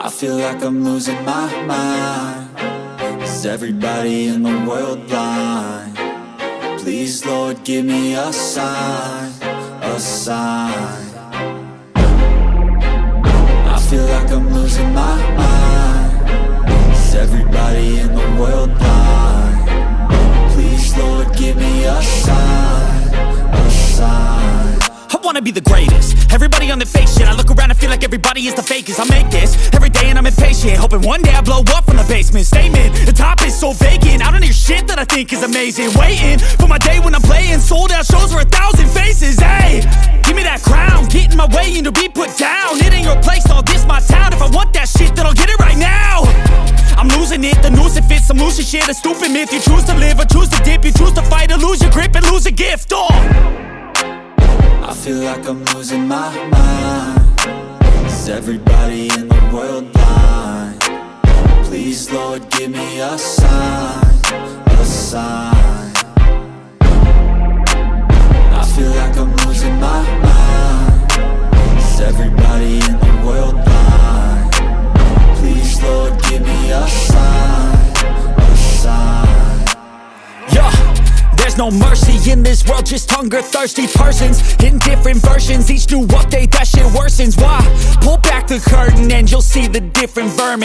I feel like I'm losing my mind. Is everybody in the world blind? Please, Lord, give me a sign, a sign. I feel like I'm losing my mind. Is everybody in the world blind? Please, Lord, give me a sign, a sign. I wanna be the greatest. Everybody on the fake shit. I look around and feel like everybody is the fakest. I make this every day and I'm impatient, hoping one day I blow up from the basement. Statement, the top is so vacant. I don't hear shit that I think is amazing. Waiting for my day when I'm playing sold out shows for 1,000 faces. Hey, give me that crown, get in my way and to be put down. It ain't your place, all this my town. If I want that shit, then I'll get it right now. I'm losing it, the noose it fits. I'm losing shit, a stupid myth. You choose to live or choose to dip. You choose to fight or lose your grip and lose a gift. I feel like I'm losing my mind. Is everybody in the world blind? Please, Lord, give me a sign, a sign. I feel like I'm losing my mind. Is everybody in the world blind? Please, Lord, give me a sign, a sign. Yeah. There's no mercy in this world, just hunger-thirsty persons in different versions. Each new update, that shit worsens. Why? Pull back the curtain and you'll see the different vermin.